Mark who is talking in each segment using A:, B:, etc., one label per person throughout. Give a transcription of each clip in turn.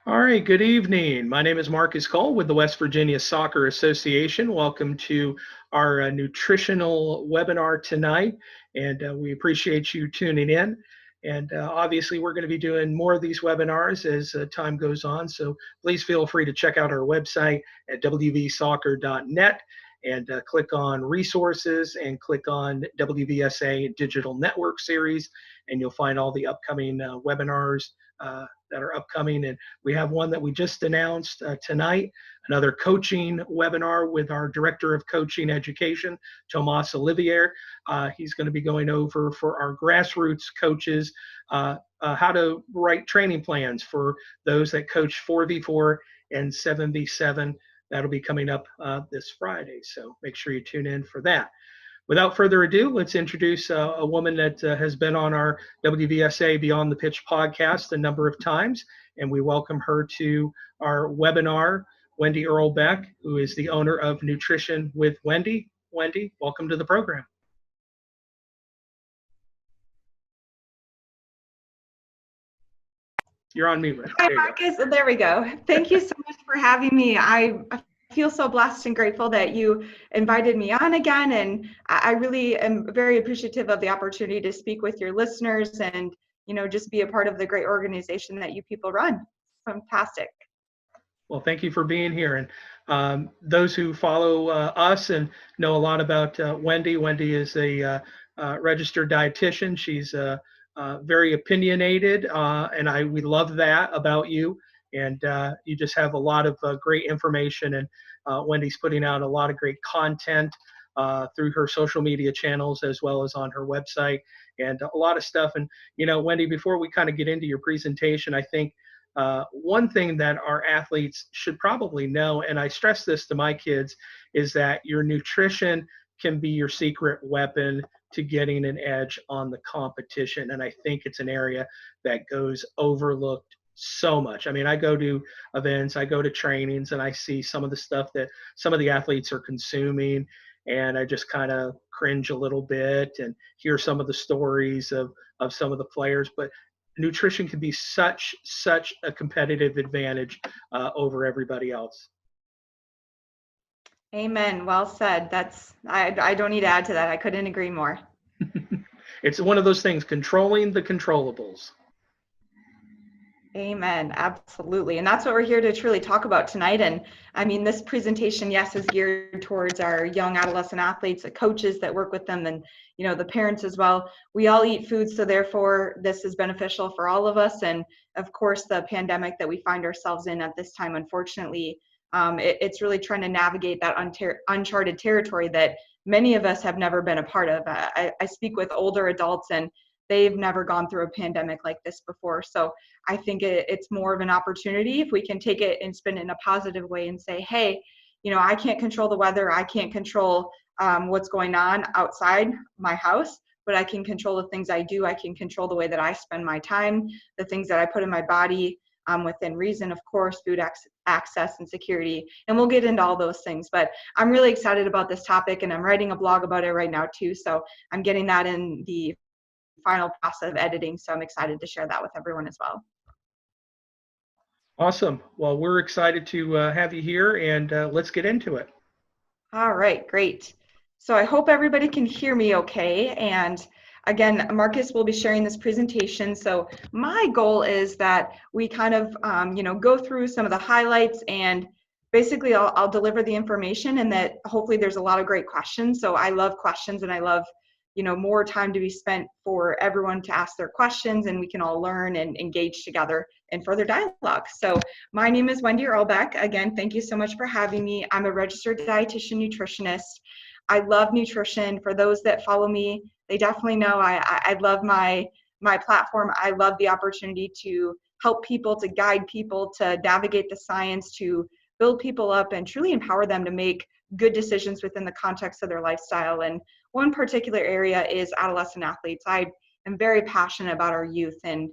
A: All right, good evening. My name is Marcus Cole with the West Virginia Soccer Association. Welcome to our nutritional webinar tonight, and we appreciate you tuning in. And obviously, we're going to be doing more of these webinars as time goes on, so please feel free to check out our website at wvsoccer.net and click on resources and click on WVSA Digital Network Series, and you'll find all the upcoming webinars that are upcoming. And we have one that we just announced tonight, another coaching webinar with our Director of Coaching Education, Tomas Olivier. He's going to be going over for our grassroots coaches how to write training plans for those that coach 4v4 and 7v7. That'll be coming up this Friday, so make sure you tune in for that. Without further ado, let's introduce a woman that has been on our WVSA Beyond the Pitch podcast a number of times, and we welcome her to our webinar, Wendi Irlbeck, who is the owner of Nutrition with Wendi. Wendi, welcome to the program. You're on mute.
B: Hi, Marcus. There we go. Thank you so much for having me. I feel so blessed and grateful that you invited me on again, and I really am very appreciative of the opportunity to speak with your listeners and just be a part of the great organization that you people run. Fantastic.
A: Well, thank you for being here. And those who follow us and know a lot about Wendi, Wendi is a registered dietitian. She's very opinionated, and we love that about you. And you just have a lot of great information, and Wendi's putting out a lot of great content through her social media channels as well as on her website, and a lot of stuff. And Wendi, before we kind of get into your presentation, I think one thing that our athletes should probably know, and I stress this to my kids, is that your nutrition can be your secret weapon to getting an edge on the competition. And I think it's an area that goes overlooked so much. I mean, I go to events, I go to trainings, and I see some of the stuff that some of the athletes are consuming, and I just kind of cringe a little bit and hear some of the stories of some of the players. But nutrition can be such a competitive advantage over everybody else.
B: Amen. Well said. I don't need to add to that. I couldn't agree more.
A: It's one of those things, controlling the controllables.
B: Amen. Absolutely. And that's what we're here to truly talk about tonight. And I mean, this presentation, yes, is geared towards our young adolescent athletes, the coaches that work with them, and, the parents as well. We all eat food, so therefore this is beneficial for all of us. And of course, the pandemic that we find ourselves in at this time, unfortunately, it's really trying to navigate that uncharted territory that many of us have never been a part of. I speak with older adults, and they've never gone through a pandemic like this before. So I think it's more of an opportunity if we can take it and spin it in a positive way and say, hey, I can't control the weather. I can't control what's going on outside my house, but I can control the things I do. I can control the way that I spend my time, the things that I put in my body, within reason, of course, food access and security. And we'll get into all those things. But I'm really excited about this topic, and I'm writing a blog about it right now too. So I'm getting that in the final process of editing. So I'm excited to share that with everyone as well.
A: Awesome. Well, we're excited to have you here, and let's get into it.
B: All right, great. So I hope everybody can hear me okay. And again, Marcus will be sharing this presentation. So my goal is that we kind of, go through some of the highlights, and basically I'll deliver the information, and that hopefully there's a lot of great questions. So I love questions, and I love more time to be spent for everyone to ask their questions, and we can all learn and engage together in further dialogue. So my name is Wendi Irlbeck. Again, thank you so much for having me. I'm a registered dietitian nutritionist. I love nutrition. For those that follow me, they definitely know I love my platform. I love the opportunity to help people, to guide people, to navigate the science, to build people up and truly empower them to make good decisions within the context of their lifestyle. And one particular area is adolescent athletes. I am very passionate about our youth, and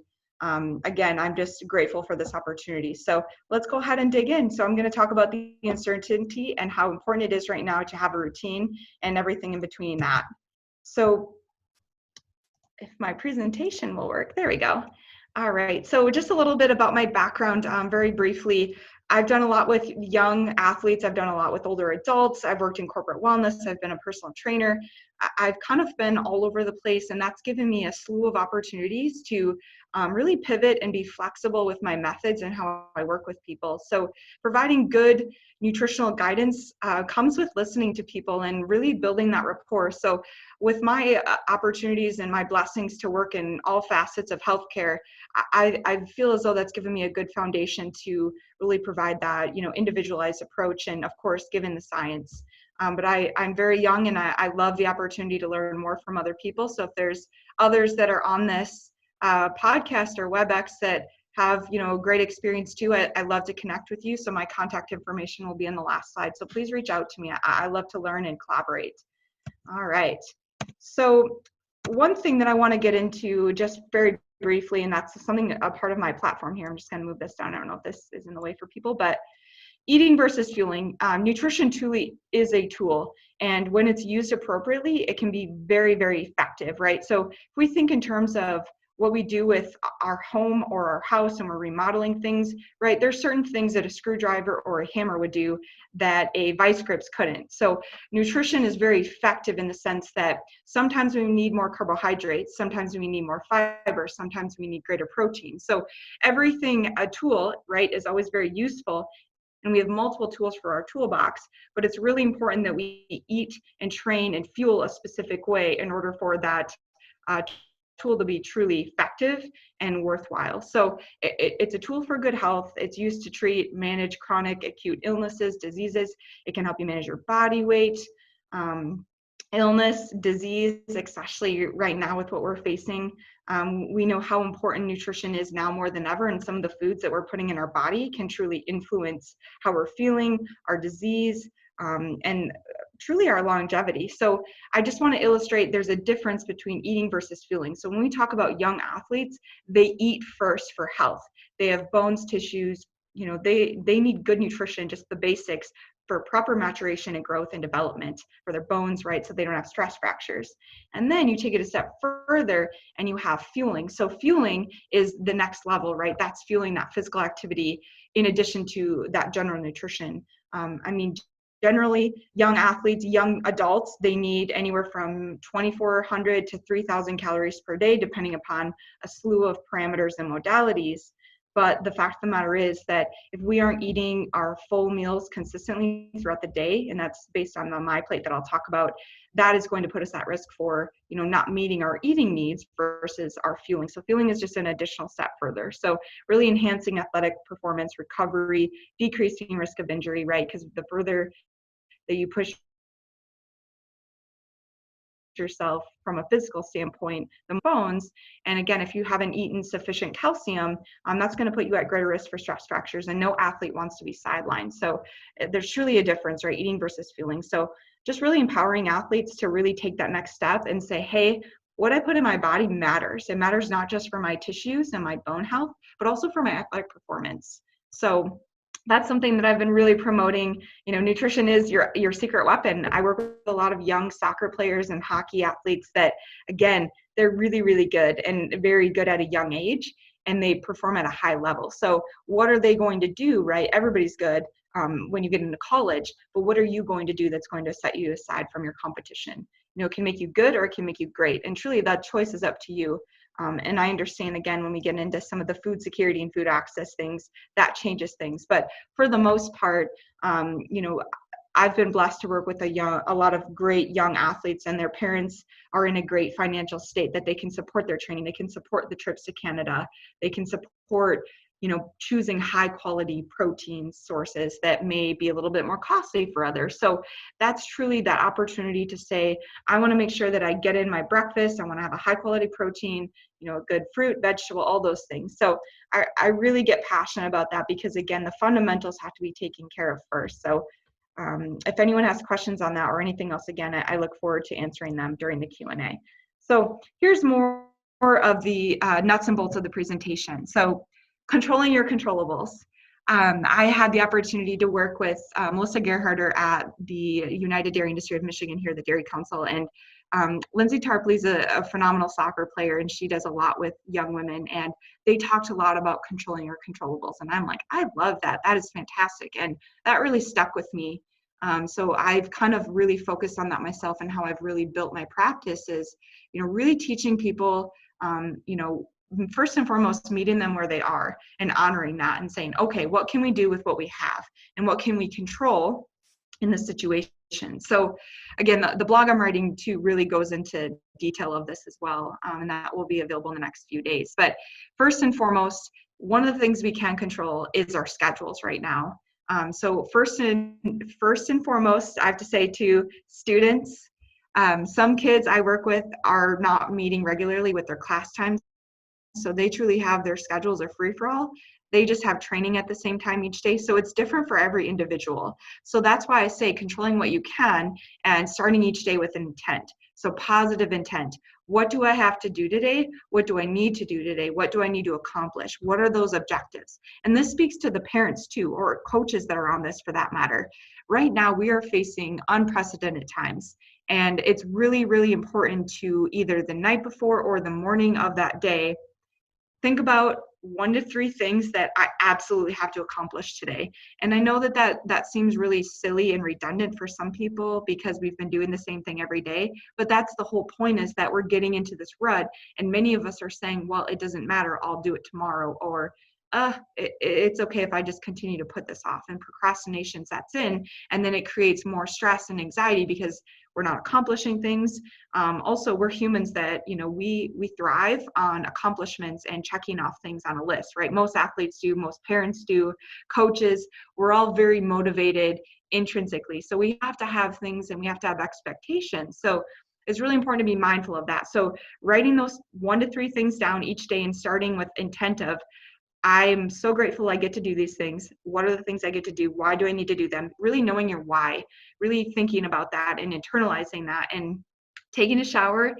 B: again, I'm just grateful for this opportunity. So let's go ahead and dig in. So I'm going to talk about the uncertainty and how important it is right now to have a routine and everything in between that. So if my presentation will work, there we go. All right. So just a little bit about my background, very briefly. I've done a lot with young athletes. I've done a lot with older adults. I've worked in corporate wellness. I've been a personal trainer. I've kind of been all over the place, and that's given me a slew of opportunities to really pivot and be flexible with my methods and how I work with people. So providing good nutritional guidance comes with listening to people and really building that rapport. So with my opportunities and my blessings to work in all facets of healthcare, I feel as though that's given me a good foundation to really provide that, individualized approach, and of course, given the science. But I'm very young, and I love the opportunity to learn more from other people. So if there's others that are on this podcast or WebEx that have, great experience too, I'd love to connect with you. So my contact information will be in the last slide. So please reach out to me. I love to learn and collaborate. All right. So one thing that I want to get into just very briefly, and that's something, a part of my platform here. I'm just going to move this down. I don't know if this is in the way for people, but eating versus fueling. Nutrition truly is a tool, and when it's used appropriately, it can be very, very effective, right? So if we think in terms of what we do with our home or our house and we're remodeling things, right? There's certain things that a screwdriver or a hammer would do that a vice grips couldn't. So nutrition is very effective in the sense that sometimes we need more carbohydrates, sometimes we need more fiber, sometimes we need greater protein. So everything, a tool, right, is always very useful. And we have multiple tools for our toolbox, but it's really important that we eat and train and fuel a specific way in order for that tool to be truly effective and worthwhile. So it's a tool for good health. It's used to treat, manage chronic acute illnesses, diseases. It can help you manage your body weight, illness, disease, especially right now with what we're facing. We know how important nutrition is now more than ever, and some of the foods that we're putting in our body can truly influence how we're feeling, our disease, and truly our longevity. So I just want to illustrate there's a difference between eating versus fueling. So when we talk about young athletes, they eat first for health. They have bones, tissues, they need good nutrition, just the basics, for proper maturation and growth and development for their bones, right? So they don't have stress fractures. And then you take it a step further and you have fueling. So fueling is the next level, right? That's fueling that physical activity in addition to that general nutrition. Generally, young athletes, young adults, they need anywhere from 2,400 to 3,000 calories per day, depending upon a slew of parameters and modalities. But the fact of the matter is that if we aren't eating our full meals consistently throughout the day, and that's based on the My Plate that I'll talk about, that is going to put us at risk for, not meeting our eating needs versus our fueling. So fueling is just an additional step further. So really enhancing athletic performance, recovery, decreasing risk of injury, right? Because the further that you push yourself from a physical standpoint, the bones, and again, if you haven't eaten sufficient calcium, that's going to put you at greater risk for stress fractures, and no athlete wants to be sidelined. So there's truly a difference, right? Eating versus fueling. So just really empowering athletes to really take that next step and say, hey, what I put in my body matters. It matters not just for my tissues and my bone health, but also for my athletic performance. So that's something that I've been really promoting. Nutrition is your secret weapon. I work with a lot of young soccer players and hockey athletes that, again, they're really, really good and very good at a young age, and they perform at a high level. So what are they going to do, right? Everybody's good when you get into college, but what are you going to do that's going to set you aside from your competition? It can make you good or it can make you great. And truly that choice is up to you. And I understand, again, when we get into some of the food security and food access things, that changes things. But for the most part, I've been blessed to work with a lot of great young athletes, and their parents are in a great financial state that they can support their training. They can support the trips to Canada. They can support, choosing high quality protein sources that may be a little bit more costly for others. So that's truly that opportunity to say, I want to make sure that I get in my breakfast. I want to have a high quality protein, a good fruit, vegetable, all those things. So I really get passionate about that because, again, the fundamentals have to be taken care of first. So if anyone has questions on that or anything else, again, I look forward to answering them during the Q&A. So here's more of the nuts and bolts of the presentation. So controlling your controllables. I had the opportunity to work with Melissa Gerharder at the United Dairy Industry of Michigan here, the Dairy Council, and Lindsay Tarpley's a phenomenal soccer player, and she does a lot with young women, and they talked a lot about controlling your controllables. And I'm like, I love that. That is fantastic. And that really stuck with me. So I've kind of really focused on that myself, and how I've really built my practice is, really teaching people, first and foremost, meeting them where they are and honoring that and saying, okay, what can we do with what we have, and what can we control in the situation? So again, the blog I'm writing too really goes into detail of this as well, and that will be available in the next few days. But first and foremost, one of the things we can control is our schedules right now. So first and foremost, I have to say to students, some kids I work with are not meeting regularly with their class times. So they truly have their schedules are free for all. They just have training at the same time each day. So it's different for every individual. So that's why I say controlling what you can and starting each day with intent. So positive intent. What do I have to do today? What do I need to do today? What do I need to accomplish? What are those objectives? And this speaks to the parents too, or coaches that are on this for that matter. Right now, we are facing unprecedented times. And it's really, really important to either the night before or the morning of that day, think about 1 to 3 things that I absolutely have to accomplish today. And I know that seems really silly and redundant for some people because we've been doing the same thing every day, but that's the whole point, is that we're getting into this rut, and many of us are saying, well, it doesn't matter, I'll do it tomorrow, or it's okay if I just continue to put this off. And procrastination sets in, and then it creates more stress and anxiety because we're not accomplishing things. Also, we're humans that, we thrive on accomplishments and checking off things on a list, right? Most athletes do, most parents do, coaches, we're all very motivated intrinsically. So we have to have things, and we have to have expectations. So it's really important to be mindful of that. So writing those 1 to 3 things down each day and starting with intent of, I'm so grateful I get to do these things. What are the things I get to do? Why do I need to do them? Really knowing your why, really thinking about that and internalizing that, and taking a shower,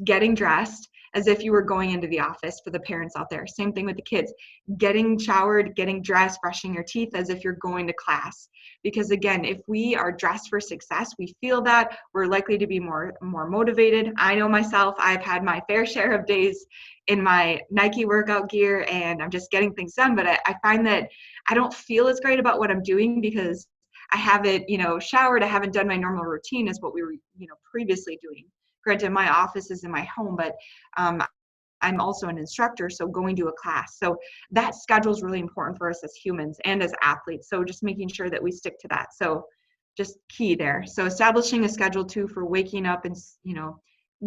B: getting dressed as if you were going into the office for the parents out there. Same thing with the kids, getting showered, getting dressed, brushing your teeth as if you're going to class. Because again, if we are dressed for success, we feel that we're likely to be more motivated. I know myself, I've had my fair share of days in my Nike workout gear and I'm just getting things done, but I find that I don't feel as great about what I'm doing because I haven't, showered. I haven't done my normal routine as what we were, previously doing. Granted, my office is in my home, but I'm also an instructor, so going to a class. So that schedule is really important for us as humans and as athletes. So just making sure that we stick to that. So just key there. So establishing a schedule too for waking up and,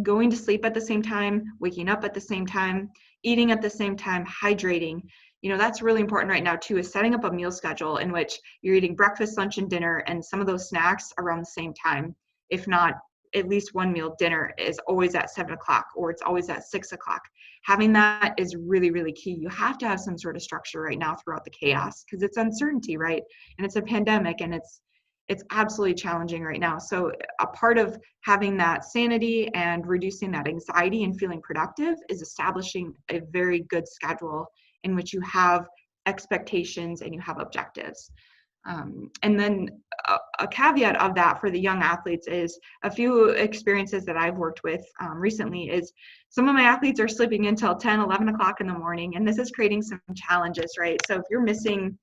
B: going to sleep at the same time, waking up at the same time, eating at the same time, hydrating. That's really important right now too, is setting up a meal schedule in which you're eating breakfast, lunch, and dinner, and some of those snacks around the same time. If not, at least one meal, dinner is always at 7 o'clock or it's always at 6 o'clock. Having that is really, really key. You have to have some sort of structure right now throughout the chaos because it's uncertainty, right? And it's a pandemic, and it's absolutely challenging right now. So a part of having that sanity and reducing that anxiety and feeling productive is establishing a very good schedule in which you have expectations and you have objectives. And then a caveat of that for the young athletes is a few experiences that I've worked with recently is some of my athletes are sleeping until 10, 11 o'clock in the morning, and this is creating some challenges, right? So if you're missing,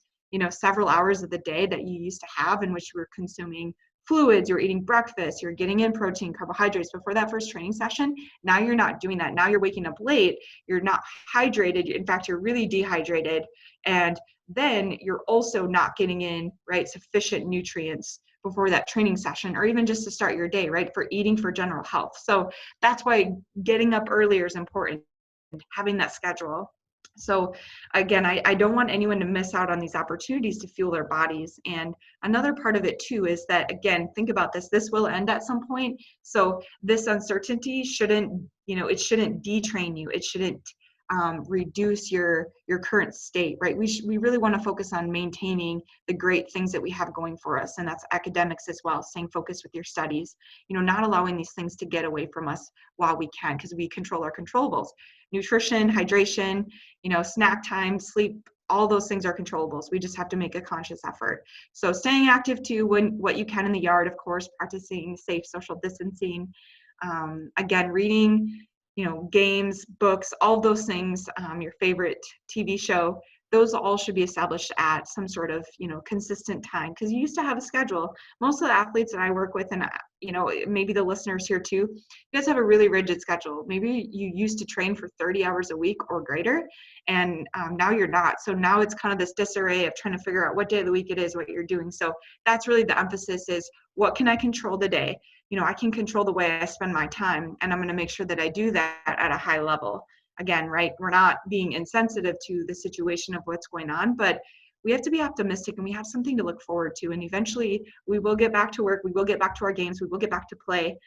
B: several hours of the day that you used to have in which you were consuming fluids, you're eating breakfast, you're getting in protein, carbohydrates before that first training session, now you're not doing that. Now you're waking up late, you're not hydrated. In fact, you're really dehydrated. And then you're also not getting in, right, sufficient nutrients before that training session, or even just to start your day, right, for eating for general health. So that's why getting up earlier is important, having that schedule. So again, I don't want anyone to miss out on these opportunities to fuel their bodies. And another part of it too is that, again, think about this will end at some point. So this uncertainty shouldn't, it shouldn't detrain you. It shouldn't reduce your current state, right? We really want to focus on maintaining the great things that we have going for us, and that's academics as well, staying focused with your studies, not allowing these things to get away from us while we can, because we control our controllables. Nutrition, hydration, snack time, sleep, all those things are controllables. We just have to make a conscious effort. So staying active too, what you can in the yard, of course, practicing safe social distancing, Again, reading, games, books, all those things, your favorite TV show, those all should be established at some sort of, consistent time, because you used to have a schedule. Most of the athletes that I work with, and, maybe the listeners here too, you guys have a really rigid schedule. Maybe you used to train for 30 hours a week or greater, and now you're not. So now it's kind of this disarray of trying to figure out what day of the week it is, what you're doing. So that's really the emphasis is, what can I control today? I can control the way I spend my time, and I'm going to make sure that I do that at a high level. Again, right, we're not being insensitive to the situation of what's going on, but we have to be optimistic, and we have something to look forward to. And eventually we will get back to work, we will get back to our games, we will get back to play.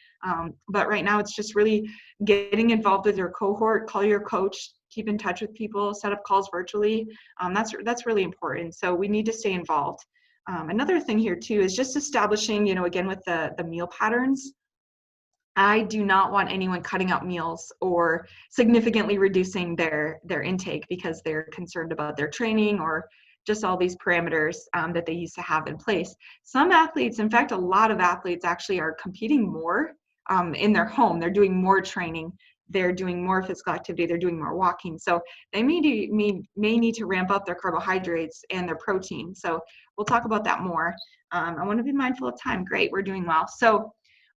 B: But right now it's just really getting involved with your cohort, call your coach, keep in touch with people, set up calls virtually. That's really important. So we need to stay involved. Another thing here too is just establishing, again, with the meal patterns. I do not want anyone cutting out meals or significantly reducing their intake because they're concerned about their training or just all these parameters that they used to have in place. Some athletes, in fact, a lot of athletes actually are competing more in their home. They're doing more training. They're doing more physical activity. They're doing more walking. So they may need to ramp up their carbohydrates and their protein. So we'll talk about that more. I want to be mindful of time. Great, we're doing well. So,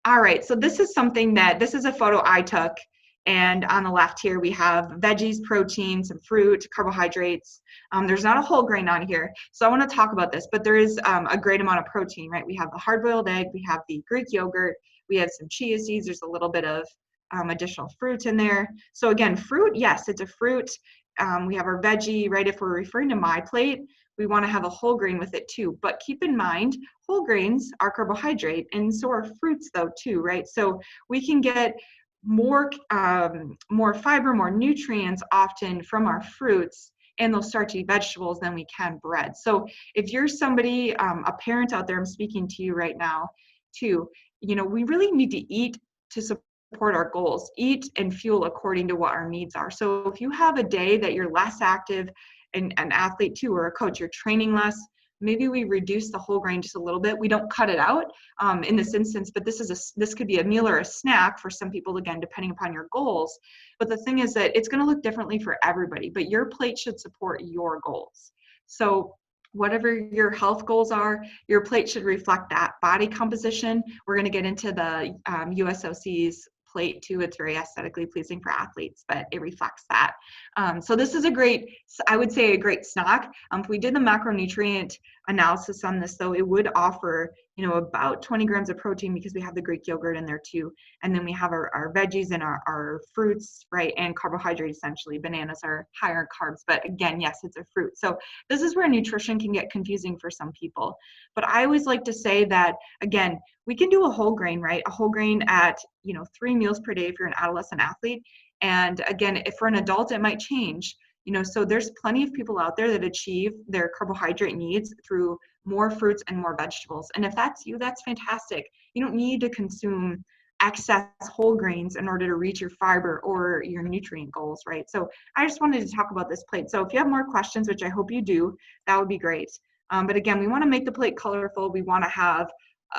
B: all right. So this is a photo I took. And on the left here, we have veggies, protein, some fruit, carbohydrates. There's not a whole grain on here. So I want to talk about this, but there is a great amount of protein, right? We have the hard-boiled egg, we have the Greek yogurt, we have some chia seeds, there's a little bit of additional fruit in there. So again, fruit, yes, it's a fruit. We have our veggie, right? If we're referring to my plate, we want to have a whole grain with it too. But keep in mind, whole grains are carbohydrate, and so are fruits though too, right? So we can get more fiber, more nutrients often from our fruits and those starchy vegetables than we can bread. So if you're somebody, a parent out there, I'm speaking to you right now too, we really need to eat to support our goals, eat and fuel according to what our needs are. So if you have a day that you're less active, and an athlete too, or a coach, you're training less, maybe we reduce the whole grain just a little bit. We don't cut it out in this instance, but this could be a meal or a snack for some people, again, depending upon your goals. But the thing is that it's going to look differently for everybody, but your plate should support your goals. So whatever your health goals are, your plate should reflect that. Body composition, we're going to get into the USOC's plate too. It's very aesthetically pleasing for athletes, but it reflects that. So this is I would say a great snack. If we did the macronutrient analysis on this though, it would offer, about 20 grams of protein because we have the Greek yogurt in there too. And then we have our veggies and our fruits, right? And carbohydrate essentially. Bananas are higher in carbs, but again, yes, it's a fruit. So this is where nutrition can get confusing for some people. But I always like to say that, again, we can do a whole grain, right? A whole grain at, 3 meals per day if you're an adolescent athlete. And again, if for an adult, it might change. So there's plenty of people out there that achieve their carbohydrate needs through more fruits and more vegetables. And if that's you, that's fantastic. You don't need to consume excess whole grains in order to reach your fiber or your nutrient goals, right? So I just wanted to talk about this plate. So if you have more questions, which I hope you do, that would be great. But again, we want to make the plate colorful. We want to have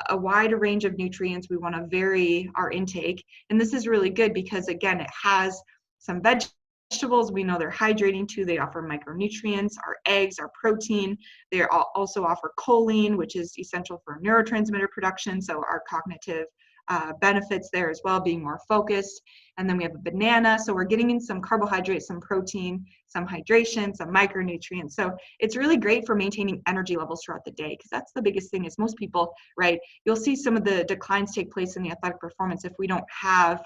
B: a wide range of nutrients. We want to vary our intake. And this is really good because, again, it has some vegetables. We know they're hydrating too. They offer micronutrients, our eggs, our protein. They also offer choline, which is essential for neurotransmitter production. So our cognitive benefits there as well, being more focused. And then we have a banana. So we're getting in some carbohydrates, some protein, some hydration, some micronutrients. So it's really great for maintaining energy levels throughout the day, because that's the biggest thing is most people, right? You'll see some of the declines take place in the athletic performance if we don't have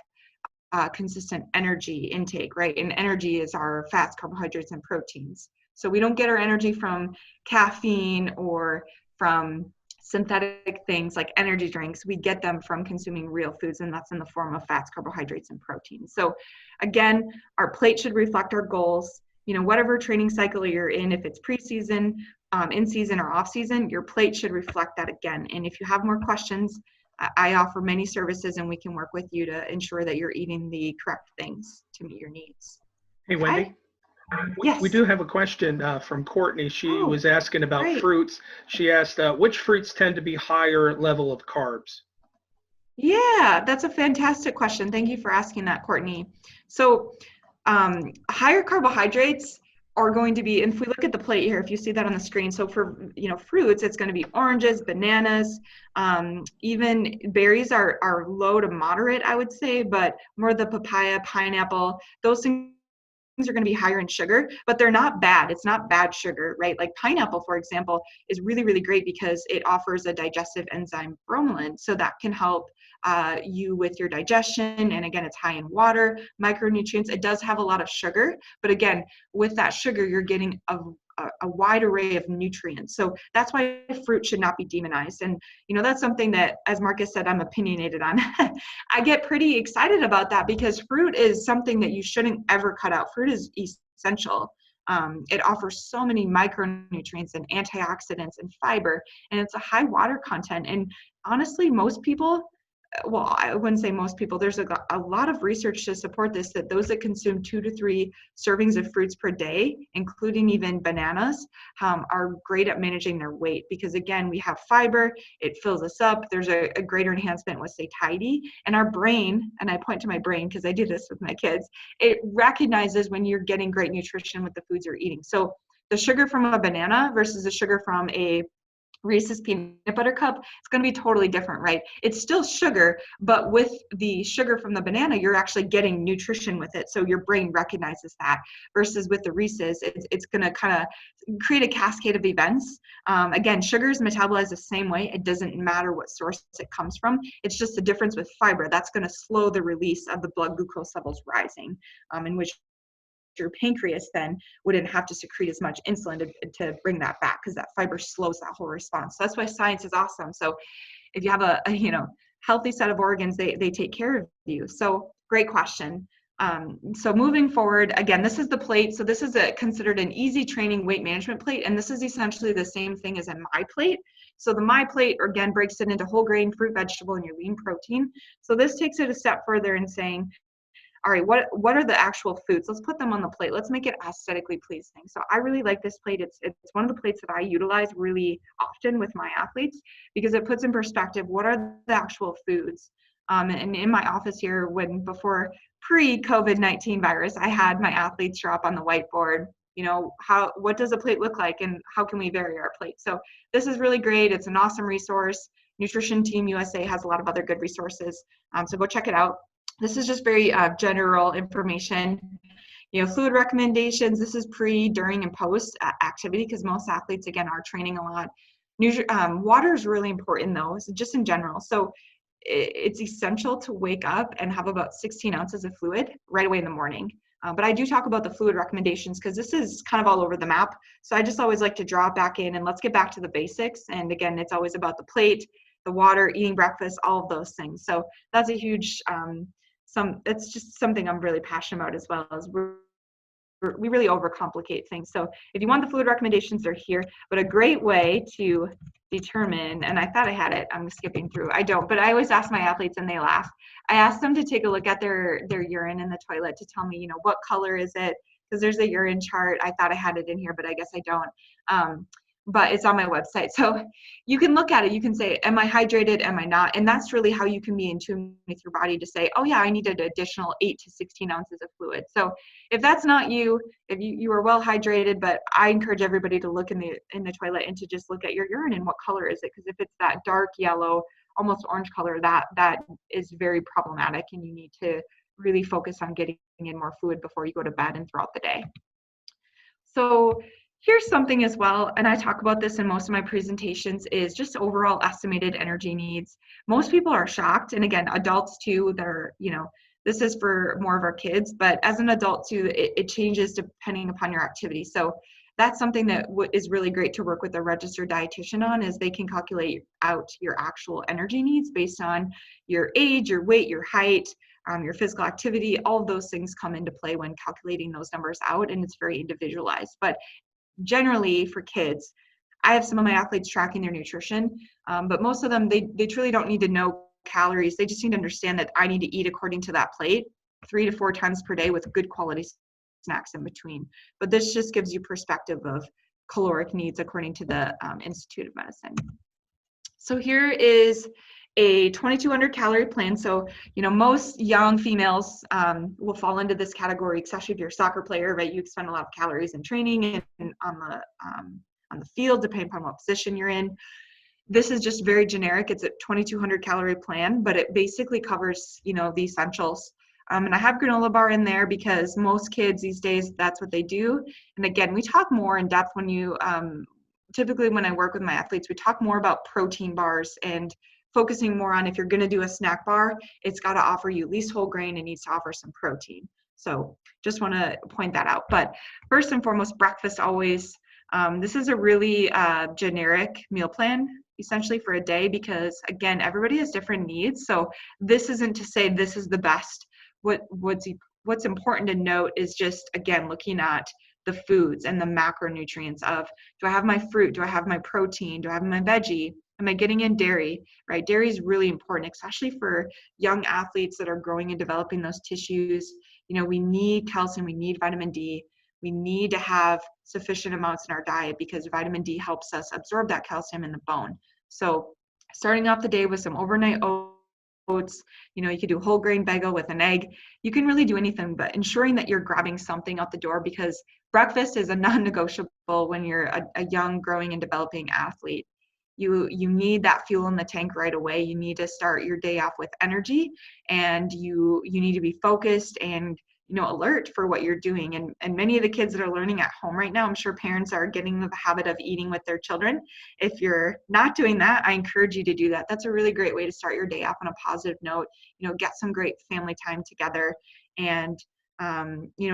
B: consistent energy intake, right? And energy is our fats, carbohydrates, and proteins. So we don't get our energy from caffeine or from synthetic things like energy drinks. We get them from consuming real foods, and that's in the form of fats, carbohydrates, and proteins. So again, our plate should reflect our goals. Whatever training cycle you're in, if it's preseason, in season, or off season, your plate should reflect that again. And if you have more questions, I offer many services, and we can work with you to ensure that you're eating the correct things to meet your needs.
A: Hey, Wendi.
B: Yes.
A: We do have a question from Courtney. She was asking about fruits. She asked, which fruits tend to be higher level of carbs?
B: Yeah, that's a fantastic question. Thank you for asking that, Courtney. So higher carbohydrates are going to be, and if we look at the plate here, if you see that on the screen, so for fruits, it's going to be oranges, bananas, even berries are low to moderate, I would say, but more the papaya, pineapple, those things are going to be higher in sugar, but they're not bad. It's not bad sugar, right? Like pineapple, for example, is really, really great because it offers a digestive enzyme bromelain. So that can help you with your digestion. And again, it's high in water, micronutrients. It does have a lot of sugar, but again, with that sugar, you're getting a wide array of nutrients. So that's why fruit should not be demonized. And, that's something that, as Marcus said, I'm opinionated on. I get pretty excited about that because fruit is something that you shouldn't ever cut out. Fruit is essential. It offers so many micronutrients and antioxidants and fiber, and it's a high water content. And honestly, most people, well, I wouldn't say most people, there's a lot of research to support this, that those that consume 2 to 3 servings of fruits per day, including even bananas, are great at managing their weight because, again, we have fiber, it fills us up, there's a greater enhancement with satiety, and our brain, and I point to my brain because I do this with my kids, it recognizes when you're getting great nutrition with the foods you're eating. So the sugar from a banana versus the sugar from a Reese's peanut butter cup, it's going to be totally different, right? It's still sugar, but with the sugar from the banana, you're actually getting nutrition with it. So your brain recognizes that versus with the Reese's, it's going to kind of create a cascade of events. Again, sugar is metabolized the same way. It doesn't matter what source it comes from. It's just the difference with fiber. That's going to slow the release of the blood glucose levels rising, in which your pancreas then wouldn't have to secrete as much insulin to bring that back because that fiber slows that whole response. So that's why science is awesome. So if you have a healthy set of organs, they take care of you. So great question. So moving forward, again, this is the plate. So this is considered an easy training weight management plate. And this is essentially the same thing as a My Plate. So the My Plate, again, breaks it into whole grain, fruit, vegetable, and your lean protein. So this takes it a step further in saying, all right, what are the actual foods? Let's put them on the plate. Let's make it aesthetically pleasing. So I really like this plate. It's one of the plates that I utilize really often with my athletes because it puts in perspective what are the actual foods. And in my office here, before pre-COVID-19 virus, I had my athletes draw up on the whiteboard, what does a plate look like and how can we vary our plate? So this is really great. It's an awesome resource. Nutrition Team USA has a lot of other good resources. So go check it out. This is just very general information. Fluid recommendations. This is pre, during, and post activity because most athletes, again, are training a lot. Water is really important though, just in general. So it's essential to wake up and have about 16 ounces of fluid right away in the morning. But I do talk about the fluid recommendations because this is kind of all over the map. So I just always like to draw it back in and let's get back to the basics. And again, it's always about the plate, the water, eating breakfast, all of those things. So that's a huge it's just something I'm really passionate about as well as we really overcomplicate things. So if you want the fluid recommendations, they're here, but a great way to determine, and I thought I had it, I'm skipping through, I don't, but I always ask my athletes and they laugh. I ask them to take a look at their urine in the toilet to tell me, what color is it? Because there's a urine chart. I thought I had it in here, but I guess I don't. But it's on my website. So you can look at it. You can say, am I hydrated? Am I not? And that's really how you can be in tune with your body to say, oh yeah, I need an additional 8 to 16 ounces of fluid. So if that's not you, if you are well hydrated, but I encourage everybody to look in the toilet and to just look at your urine and what color is it? Because if it's that dark yellow, almost orange color, that is very problematic and you need to really focus on getting in more fluid before you go to bed and throughout the day. So here's something as well, and I talk about this in most of my presentations, is just overall estimated energy needs. Most people are shocked, and again, adults too, this is for more of our kids, but as an adult too, it changes depending upon your activity. So that's something that is really great to work with a registered dietitian on, is they can calculate out your actual energy needs based on your age, your weight, your height, your physical activity. All of those things come into play when calculating those numbers out, and it's very individualized. But generally for kids, I have some of my athletes tracking their nutrition, but most of them, they truly don't need to know calories. They just need to understand that I need to eat according to that plate 3 to 4 times per day with good quality snacks in between. But this just gives you perspective of caloric needs according to the Institute of Medicine. So here is a 2,200 calorie plan. So, most young females will fall into this category, especially if you're a soccer player, right? You spend a lot of calories in training and on the field, depending upon what position you're in. This is just very generic. It's a 2,200 calorie plan, but it basically covers, the essentials. And I have granola bar in there because most kids these days, that's what they do. And again, we talk more in depth when you, typically when I work with my athletes, we talk more about protein bars and focusing more on if you're going to do a snack bar, it's got to offer you at least whole grain and needs to offer some protein. So just want to point that out. But first and foremost, breakfast always. This is a really generic meal plan essentially for a day because, again, everybody has different needs. So this isn't to say this is the best. What's important to note is just, again, looking at the foods and the macronutrients of, do I have my fruit? Do I have my protein? Do I have my veggie? Am I getting in dairy, right? Dairy is really important, especially for young athletes that are growing and developing those tissues. We need calcium, we need vitamin D. We need to have sufficient amounts in our diet because vitamin D helps us absorb that calcium in the bone. So starting off the day with some overnight oats, you could do a whole grain bagel with an egg. You can really do anything, but ensuring that you're grabbing something out the door because breakfast is a non-negotiable when you're a young, growing, and developing athlete. You need that fuel in the tank right away. You need to start your day off with energy, and you need to be focused and alert for what you're doing. And many of the kids that are learning at home right now, I'm sure parents are getting into the habit of eating with their children. If you're not doing that, I encourage you to do that. That's a really great way to start your day off on a positive note. Get some great family time together and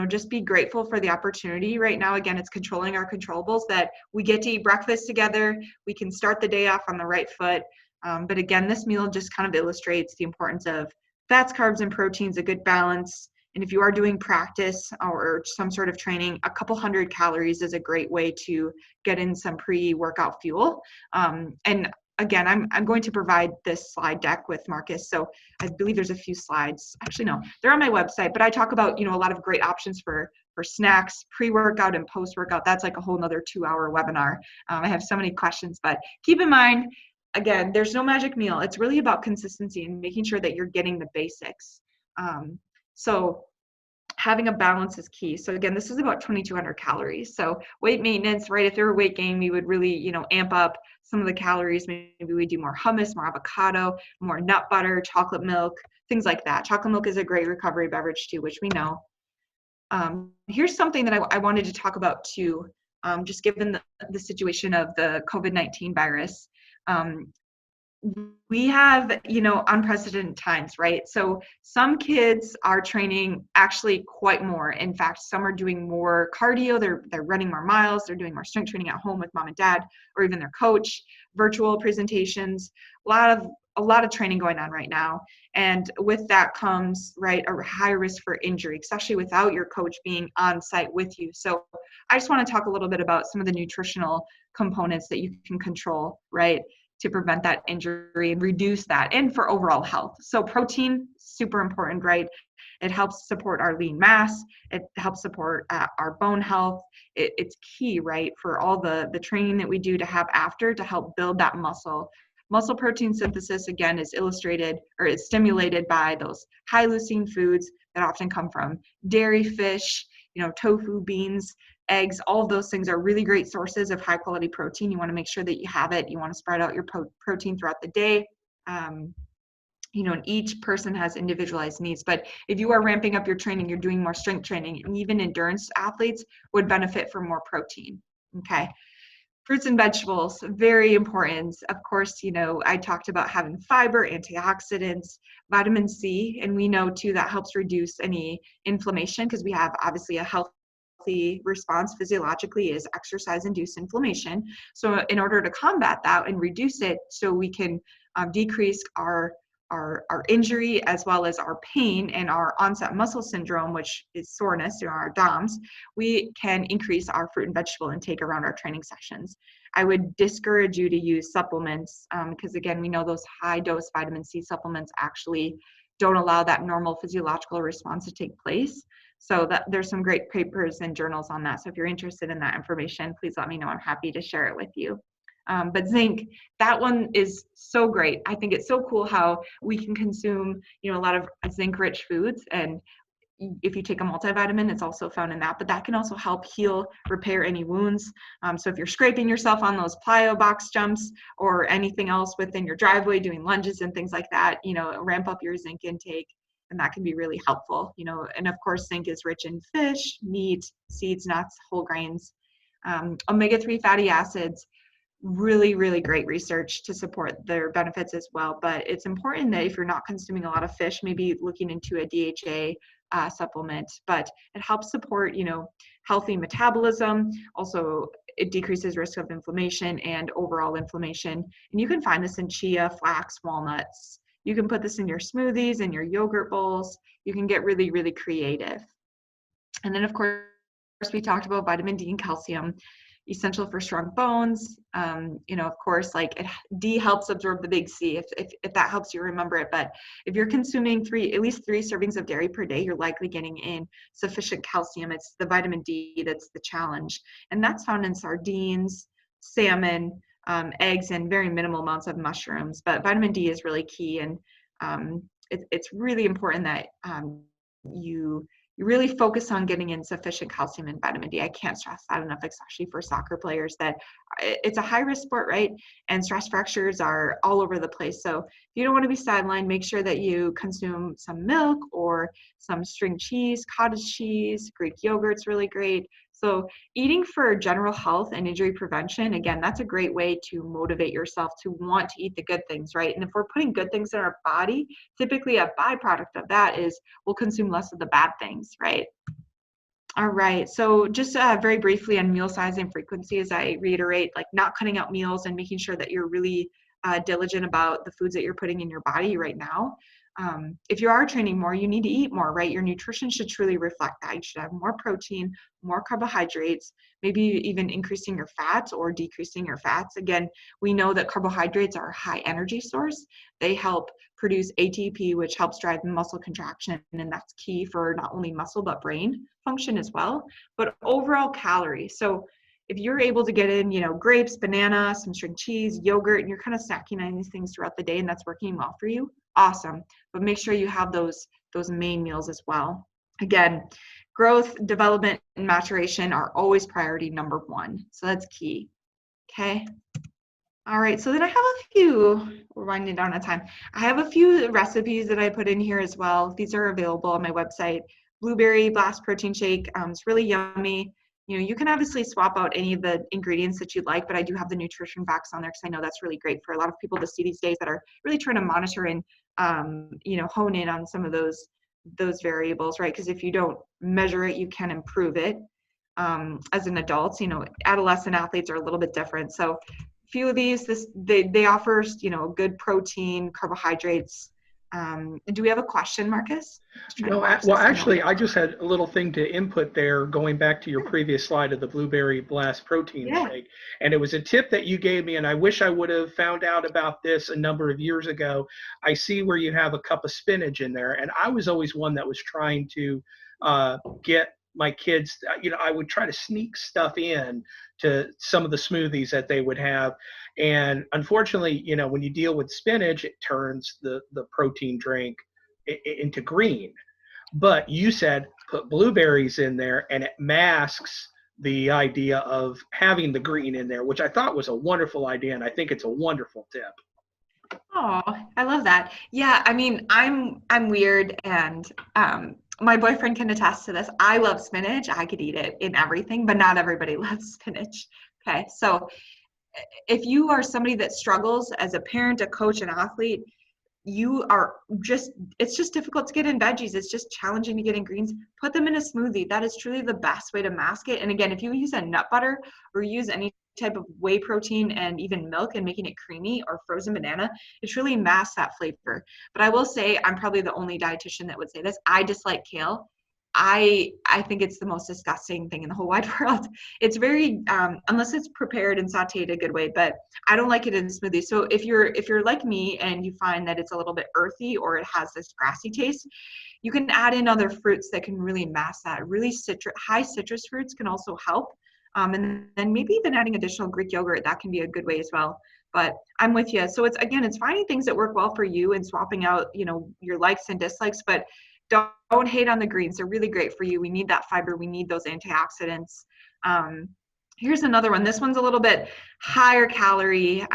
B: just be grateful for the opportunity right now. Again, it's controlling our controllables that we get to eat breakfast together. We can start the day off on the right foot. But again, this meal just kind of illustrates the importance of fats, carbs, and proteins, a good balance. And if you are doing practice or some sort of training, a couple hundred calories is a great way to get in some pre-workout fuel. And again, I'm going to provide this slide deck with Marcus. So I believe there's a few slides. Actually, no, they're on my website, but I talk about, a lot of great options for snacks, pre-workout and post-workout. That's like a whole nother 2-hour webinar. I have so many questions, but keep in mind, again, there's no magic meal. It's really about consistency and making sure that you're getting the basics. So having a balance is key. So again, this is about 2,200 calories. So weight maintenance, right? If there were weight gain, we would really, amp up some of the calories. Maybe we do more hummus, more avocado, more nut butter, chocolate milk, things like that. Chocolate milk is a great recovery beverage too, which we know. Here's something that I wanted to talk about too, just given the situation of the COVID-19 virus. We have, unprecedented times, right? So some kids are training actually quite more. In fact, some are doing more cardio. They're running more miles. They're doing more strength training at home with mom and dad, or even their coach, virtual presentations, a lot of training going on right now. And with that comes, right, a high risk for injury, especially without your coach being on site with you. So I just want to talk a little bit about some of the nutritional components that you can control, right, to prevent that injury and reduce that, and for overall health. So protein, super important, right? It helps support our lean mass. It helps support our bone health. It's key, right, for all the training that we do to have after to help build that muscle. Muscle protein synthesis, again, is illustrated or is stimulated by those high leucine foods that often come from dairy, fish, tofu, beans, eggs. All of those things are really great sources of high quality protein. You want to make sure that you have it. You want to spread out your protein throughout the day. And each person has individualized needs, but if you are ramping up your training, you're doing more strength training, and even endurance athletes would benefit from more protein. Okay. Fruits and vegetables, very important. Of course, I talked about having fiber, antioxidants, vitamin C, and we know too that helps reduce any inflammation because we have obviously a healthy response physiologically is exercise-induced inflammation. So in order to combat that and reduce it so we can decrease our injury as well as our pain and our onset muscle syndrome, which is soreness, our DOMS, we can increase our fruit and vegetable intake around our training sessions. I would discourage you to use supplements because again, we know those high dose vitamin C supplements actually don't allow that normal physiological response to take place. So there's some great papers and journals on that. So if you're interested in that information, please let me know. I'm happy to share it with you. But zinc, that one is so great. I think it's so cool how we can consume, a lot of zinc-rich foods, and if you take a multivitamin, it's also found in that, but that can also help heal, repair any wounds. So if you're scraping yourself on those plyo box jumps or anything else within your driveway, doing lunges and things like that, ramp up your zinc intake, and that can be really helpful. And of course, zinc is rich in fish, meat, seeds, nuts, whole grains, omega-3 fatty acids. Really, really great research to support their benefits as well. But it's important that if you're not consuming a lot of fish, maybe looking into a DHA supplement, but it helps support, healthy metabolism. Also, it decreases risk of inflammation and overall inflammation. And you can find this in chia, flax, walnuts. You can put this in your smoothies and your yogurt bowls. You can get really, really creative. And then, of course, we talked about vitamin D and calcium, essential for strong bones. Of course, D helps absorb the big C, if that helps you remember it. But if you're consuming at least three servings of dairy per day, you're likely getting in sufficient calcium. It's the vitamin D that's the challenge. And that's found in sardines, salmon, eggs, and very minimal amounts of mushrooms. But vitamin D is really key. And it's really important that you really focus on getting in sufficient calcium and vitamin D. I can't stress that enough, especially for soccer players, that it's a high-risk sport, right? And stress fractures are all over the place. So if you don't want to be sidelined, make sure that you consume some milk or some string cheese, cottage cheese, Greek yogurt's really great. So eating for general health and injury prevention, again, that's a great way to motivate yourself to want to eat the good things, right? And if we're putting good things in our body, typically a byproduct of that is we'll consume less of the bad things, right? All right, so just very briefly on meal size and frequency, as I reiterate, not cutting out meals and making sure that you're really diligent about the foods that you're putting in your body right now. If you are training more, you need to eat more, right? Your nutrition should truly reflect that. You should have more protein, more carbohydrates, maybe even increasing your fats or decreasing your fats. Again, we know that carbohydrates are a high energy source. They help produce ATP, which helps drive muscle contraction, and that's key for not only muscle but brain function as well, but overall calories. So if you're able to get in, grapes, banana, some string cheese, yogurt, and you're kind of snacking on these things throughout the day and that's working well for you, awesome. But make sure you have those main meals as well. Again, growth, development, and maturation are always priority number one. So that's key. Okay. All right. So then I have we're winding down on time. I have a few recipes that I put in here as well. These are available on my website. Blueberry blast protein shake. It's really yummy. You can obviously swap out any of the ingredients that you'd like, but I do have the nutrition facts on there because I know that's really great for a lot of people to see these days that are really trying to monitor and, hone in on some of those variables, right? Because if you don't measure it, you can improve it. As an adult, adolescent athletes are a little bit different. So a few of these, they offer, good protein, carbohydrates. Do we have a question, Marcus?
A: No, well, actually, I just had a little thing to input there, going back to your previous slide of the blueberry blast protein shake. And it was a tip that you gave me, and I wish I would have found out about this a number of years ago. I see where you have a cup of spinach in there, and I was always one that was trying to get my kids, I would try to sneak stuff in to some of the smoothies that they would have. And unfortunately, when you deal with spinach, it turns the protein drink into green. But you said put blueberries in there and it masks the idea of having the green in there, which I thought was a wonderful idea. And I think it's a wonderful tip.
B: Oh, I love that. Yeah, I mean, I'm weird, and my boyfriend can attest to this. I love spinach. I could eat it in everything, but not everybody loves spinach. Okay, so if you are somebody that struggles as a parent, a coach, an athlete, it's just difficult to get in veggies. It's just challenging to get in greens. Put them in a smoothie. That is truly the best way to mask it. And again, if you use a nut butter or use any type of whey protein and even milk and making it creamy, or frozen banana, it truly masks that flavor. But I will say, I'm probably the only dietitian that would say this. I dislike kale. I think it's the most disgusting thing in the whole wide world. It's very, unless it's prepared and sauteed a good way, but I don't like it in smoothies. So if you're like me and you find that it's a little bit earthy or it has this grassy taste, you can add in other fruits that can really mask that. Really high citrus fruits can also help. And then maybe even adding additional Greek yogurt, that can be a good way as well. But I'm with you. So it's finding things that work well for you and swapping out, your likes and dislikes, but don't hate on the greens. They're really great for you. We need that fiber. We need those antioxidants. Here's another one. This one's a little bit higher calorie,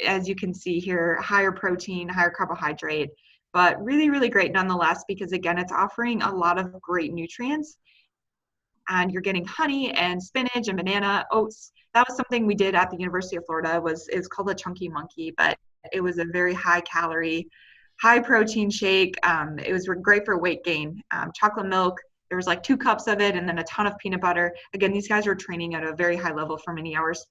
B: as you can see here, higher protein, higher carbohydrate, but really, really great nonetheless, because again, it's offering a lot of great nutrients. And you're getting honey and spinach and banana, oats. That was something we did at the University of Florida. It's called a Chunky Monkey, but it was a very high calorie, high protein shake. It was great for weight gain. Chocolate milk, there was like 2 cups of it, and then a ton of peanut butter. Again, these guys were training at a very high level for many hours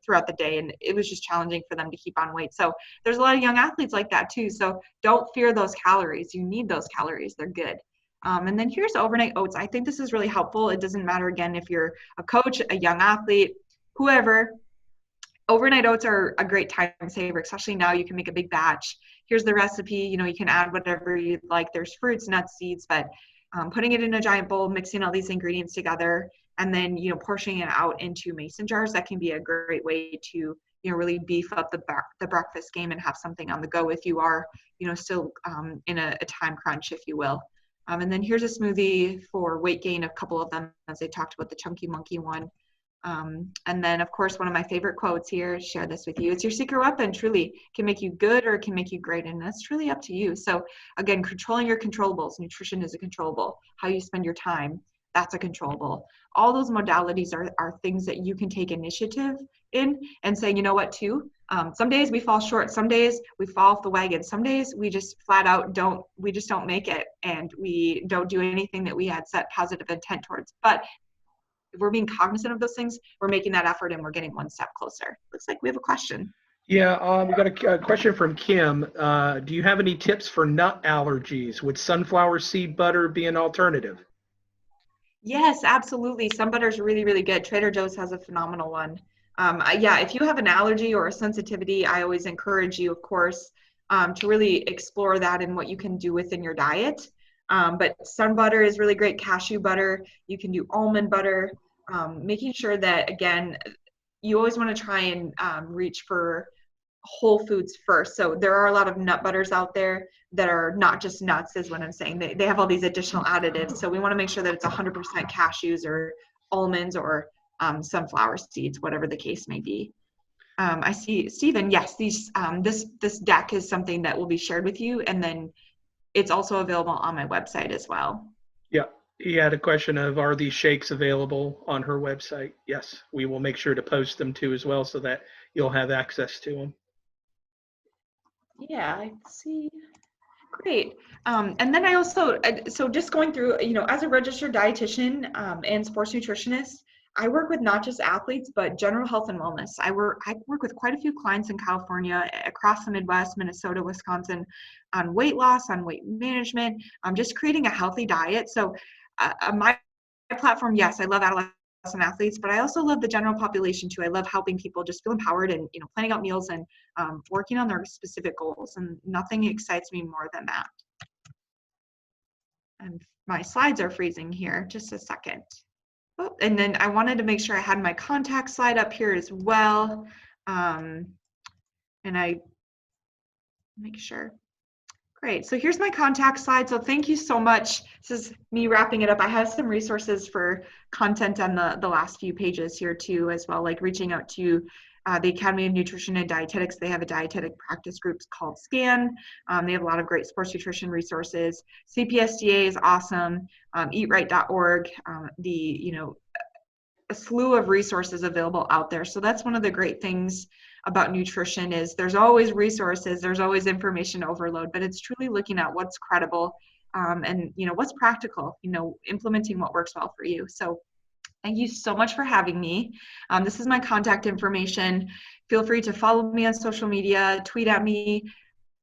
B: throughout the day, and it was just challenging for them to keep on weight. So there's a lot of young athletes like that too. So don't fear those calories. You need those calories. They're good. And then here's overnight oats. I think this is really helpful. It doesn't matter, again, if you're a coach, a young athlete, whoever. Overnight oats are a great time saver, especially now. You can make a big batch. Here's the recipe. You can add whatever you'd like. There's fruits, nuts, seeds, but putting it in a giant bowl, mixing all these ingredients together, and then, portioning it out into mason jars. That can be a great way to, really beef up the breakfast game and have something on the go if you are, still in a time crunch, if you will. And then here's a smoothie for weight gain, a couple of them, as I talked about the Chunky Monkey one. And then, of course, one of my favorite quotes here, share this with you. It's your secret weapon, truly. It can make you good or it can make you great, and that's truly up to you. So again, controlling your controllables. Nutrition is a controllable. How you spend your time, that's a controllable. All those modalities are things that you can take initiative in and say, you know what, too? Some days we fall short. Some days we fall off the wagon. Some days we just flat out don't make it, and we don't do anything that we had set positive intent towards. But if we're being cognizant of those things, we're making that effort and we're getting one step closer. Looks like we have a question.
A: Yeah, we got a question from Kim. Do you have any tips for nut allergies? Would sunflower seed butter be an alternative?
B: Yes, absolutely. Sun butter is really, really good. Trader Joe's has a phenomenal one. If you have an allergy or a sensitivity, I always encourage you, of course, to really explore that and what you can do within your diet. But sun butter is really great. Cashew butter, you can do almond butter, making sure that, again, you always want to try and reach for whole foods first. So there are a lot of nut butters out there that are not just nuts, is what I'm saying. They have all these additional additives. So we want to make sure that it's 100% cashews or almonds or sunflower seeds, whatever the case may be. I see, Stephen, yes, this deck is something that will be shared with you, and then it's also available on my website as well.
A: Yeah, he had a question of, are these shakes available on her website? Yes, we will make sure to post them too as well so that you'll have access to them.
B: Yeah, I see. Great. And then I also, so just going through, as a registered dietitian and sports nutritionist, I work with not just athletes, but general health and wellness. I work with quite a few clients in California, across the Midwest, Minnesota, Wisconsin, on weight loss, on weight management, just creating a healthy diet. So my platform, yes, I love adolescent athletes, but I also love the general population too. I love helping people just feel empowered and, planning out meals and working on their specific goals. And nothing excites me more than that. And my slides are freezing here. Just a second. Oh, and then I wanted to make sure I had my contact slide up here as well. And I make sure. Great. So here's my contact slide. So thank you so much. This is me wrapping it up. I have some resources for content on the last few pages here too, as well, like reaching out to the Academy of Nutrition and Dietetics. They have a dietetic practice group called SCAN. They have a lot of great sports nutrition resources. CPSDA is awesome. Eatright.org. A slew of resources available out there. So that's one of the great things about nutrition, is there's always resources, there's always information overload, but it's truly looking at what's credible and what's practical, implementing what works well for you. So thank you so much for having me. This is my contact information. Feel free to follow me on social media, tweet at me,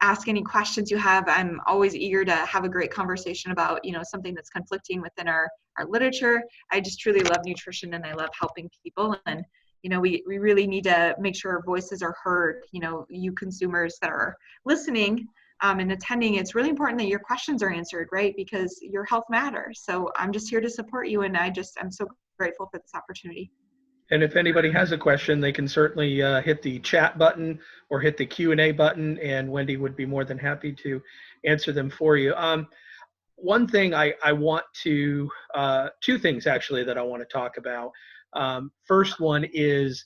B: ask any questions you have. I'm always eager to have a great conversation about, something that's conflicting within our literature. I just truly love nutrition and I love helping people. And, we really need to make sure our voices are heard. You consumers that are listening and attending, it's really important that your questions are answered, right? Because your health matters. So I'm just here to support you. And I'm so grateful for this opportunity.
A: And if anybody has a question, they can certainly hit the chat button or hit the Q&A button, and Wendi would be more than happy to answer them for you. One thing I want to, two things actually that I want to talk about. First one is,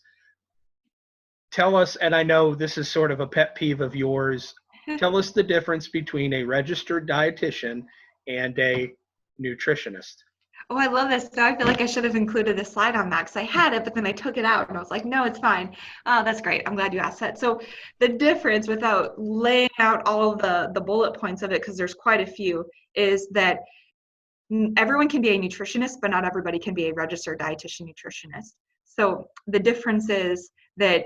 A: tell us, and I know this is sort of a pet peeve of yours, tell us the difference between a registered dietitian and a nutritionist.
B: Oh, I love this. Now I feel like I should have included a slide on that because I had it, but then I took it out and I was like, no, it's fine. Oh, that's great. I'm glad you asked that. So the difference, without laying out all of the bullet points of it, because there's quite a few, is that everyone can be a nutritionist, but not everybody can be a registered dietitian nutritionist. So the difference is that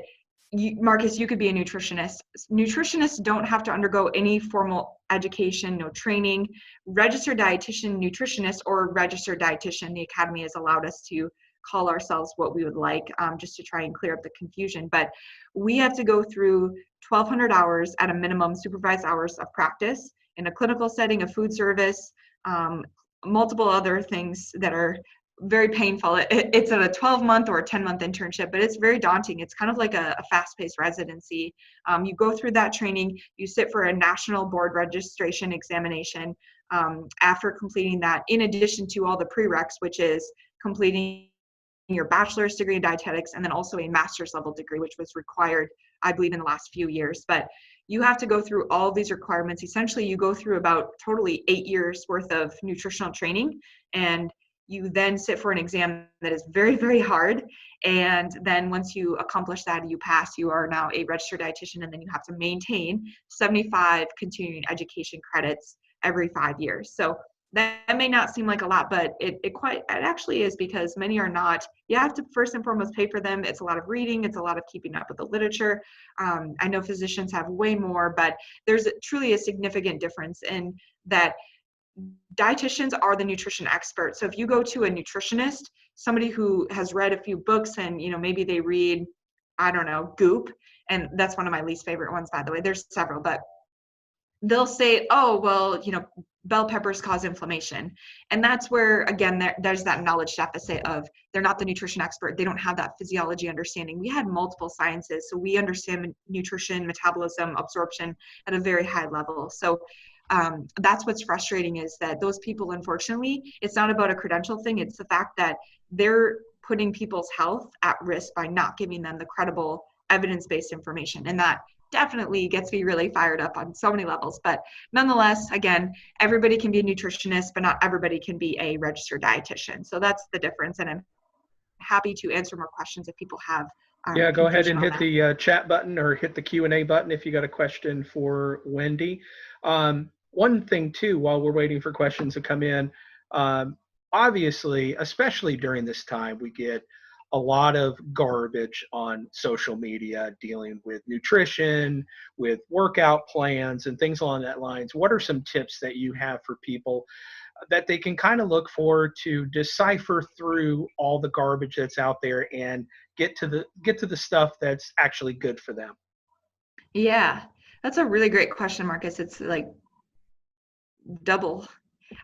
B: Marcus, you could be a nutritionist. Nutritionists don't have to undergo any formal education, no training. Registered dietitian nutritionist or registered dietitian, the academy has allowed us to call ourselves what we would like, just to try and clear up the confusion. But we have to go through 1,200 hours at a minimum, supervised hours of practice in a clinical setting, a food service, multiple other things that are very painful. It's a 12-month or a 10-month internship, but it's very daunting. It's kind of like a fast-paced residency. You go through that training, you sit for a national board registration examination. After completing that, in addition to all the prereqs, which is completing your bachelor's degree in dietetics and then also a master's level degree, which was required, I believe, in the last few years. But you have to go through all these requirements. Essentially, you go through about totally 8 years worth of nutritional training, and you then sit for an exam that is very, very hard. And then once you accomplish that, you pass, you are now a registered dietitian, and then you have to maintain 75 continuing education credits every 5 years. So that may not seem like a lot, but it actually is, because many are not. You have to first and foremost pay for them. It's a lot of reading. It's a lot of keeping up with the literature. I know physicians have way more, but there's truly a significant difference in that. Dietitians are the nutrition experts. So if you go to a nutritionist, somebody who has read a few books and, maybe they read, I don't know, Goop, and that's one of my least favorite ones, by the way. There's several, but they'll say, oh, well, bell peppers cause inflammation. And that's where, again, there's that knowledge deficit of they're not the nutrition expert. They don't have that physiology understanding. We had multiple sciences, so we understand nutrition, metabolism, absorption at a very high level. So that's what's frustrating, is that those people, unfortunately, it's not about a credential thing. It's the fact that they're putting people's health at risk by not giving them the credible evidence-based information. And that definitely gets me really fired up on so many levels. But nonetheless, again, everybody can be a nutritionist, but not everybody can be a registered dietitian. So that's the difference. And I'm happy to answer more questions if people have.
A: Yeah, go ahead and hit the chat button or hit the Q&A button if you got a question for Wendi. One thing too, while we're waiting for questions to come in, obviously, especially during this time, we get a lot of garbage on social media dealing with nutrition, with workout plans and things along that lines. What are some tips that you have for people that they can kind of look for to decipher through all the garbage that's out there and get to the stuff that's actually good for them?
B: Yeah, that's a really great question, Marcus. It's like double.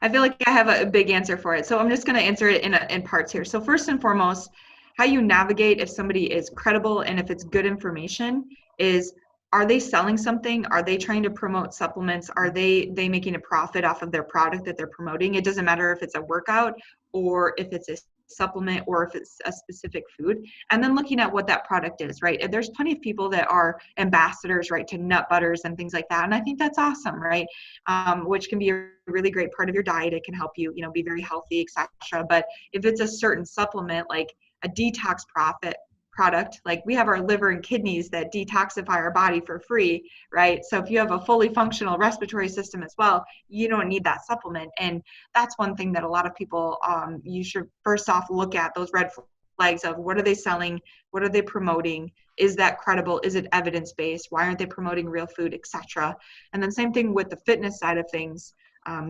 B: I feel like I have a big answer for it. So I'm just going to answer it in parts here. So first and foremost, how you navigate if somebody is credible and if it's good information is, are they selling something? Are they trying to promote supplements? Are they making a profit off of their product that they're promoting? It doesn't matter if it's a workout or if it's a supplement or if it's a specific food. And then looking at what that product is, right? And there's plenty of people that are ambassadors, right, to nut butters and things like that. And I think that's awesome, right? Which can be a really great part of your diet. It can help you, be very healthy, etc. But if it's a certain supplement, like a detox product, like we have our liver and kidneys that detoxify our body for free, right? So if you have a fully functional respiratory system as well, you don't need that supplement. And that's one thing that a lot of people, you should first off look at those red flags of what are they selling, what are they promoting, is that credible, is it evidence-based, why aren't they promoting real food, etc. And then same thing with the fitness side of things.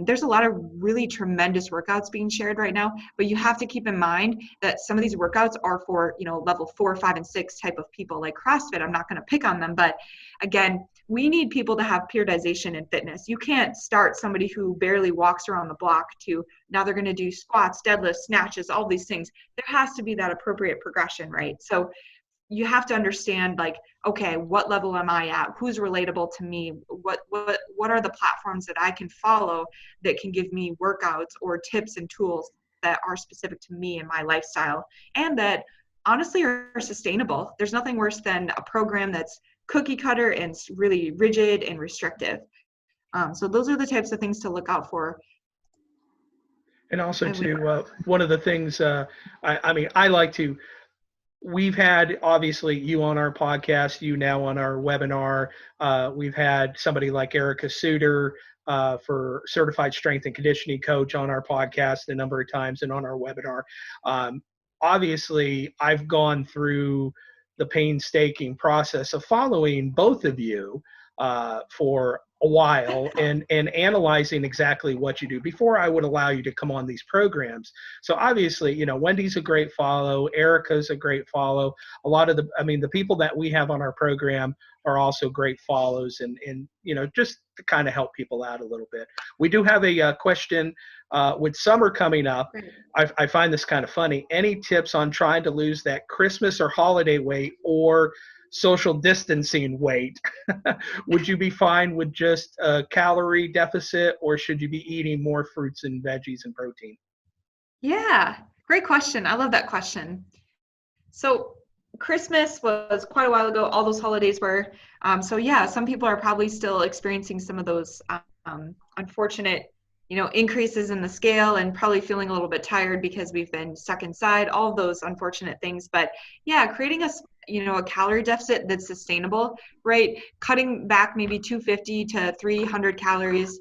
B: There's a lot of really tremendous workouts being shared right now, but you have to keep in mind that some of these workouts are for, level 4, 5, and 6 type of people, like CrossFit. I'm not going to pick on them, but again, we need people to have periodization in fitness. You can't start somebody who barely walks around the block to now they're going to do squats, deadlifts, snatches, all these things. There has to be that appropriate progression, right? So you have to understand, like, okay, what level am I at? Who's relatable to me? What are the platforms that I can follow that can give me workouts or tips and tools that are specific to me and my lifestyle, and that honestly are sustainable. There's nothing worse than a program that's cookie cutter and really rigid and restrictive. So those are the types of things to look out for.
A: And also one of the things, I mean, I like to, we've had obviously you on our podcast, you now on our webinar. We've had somebody like Erica Suter for certified strength and conditioning coach on our podcast a number of times and on our webinar. Obviously, I've gone through the painstaking process of following both of you for a while and analyzing exactly what you do before I would allow you to come on these programs. So obviously, you know, Wendy's a great follow. Erica's a great follow. A lot of the people that we have on our program are also great follows, and you know, just to kind of help people out a little bit. We do have a question with summer coming up. I find this kind of funny. Any tips on trying to lose that Christmas or holiday weight or social distancing weight? Would you be fine with just a calorie deficit, or should you be eating more fruits and veggies and protein?
B: Yeah, great question. I love that question. So Christmas was quite a while ago. All those holidays were. So yeah, some people are probably still experiencing some of those unfortunate, you know, increases in the scale and probably feeling a little bit tired because we've been stuck inside, all of those unfortunate things. But yeah, creating a calorie deficit that's sustainable, right? Cutting back maybe 250 to 300 calories.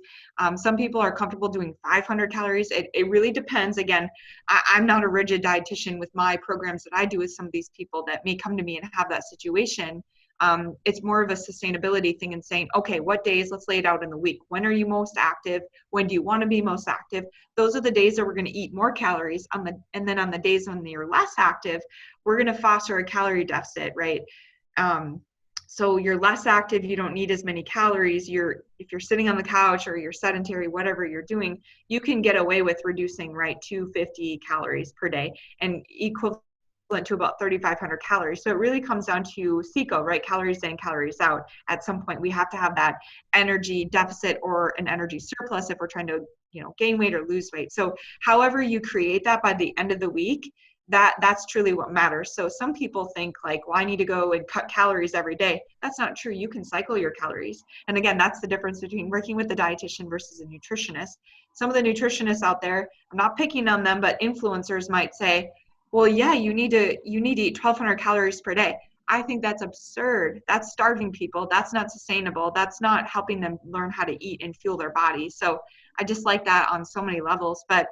B: Some people are comfortable doing 500 calories. It really depends. Again, I'm not a rigid dietitian with my programs that I do with some of these people that may come to me and have that situation. It's more of a sustainability thing and saying, okay, what days, let's lay it out in the week. When are you most active? When do you want to be most active? Those are the days that we're going to eat more calories and then on the days when you're less active, we're going to foster a calorie deficit, right? So you're less active, you don't need as many calories. If you're sitting on the couch or you're sedentary, whatever you're doing, you can get away with reducing, right, 250 calories per day and equivalent to about 3,500 calories. So it really comes down to CICO, right? Calories in, calories out. At some point, we have to have that energy deficit or an energy surplus if we're trying to, you know, gain weight or lose weight. So however you create that by the end of the week, that's truly what matters. So some people think like, well, I need to go and cut calories every day. That's not true. You can cycle your calories. And again, that's the difference between working with a dietitian versus a nutritionist. Some of the nutritionists out there, I'm not picking on them, but influencers might say, well, yeah, you need to eat 1,200 calories per day. I think that's absurd. That's starving people. That's not sustainable. That's not helping them learn how to eat and fuel their body. So I just like that on so many levels. But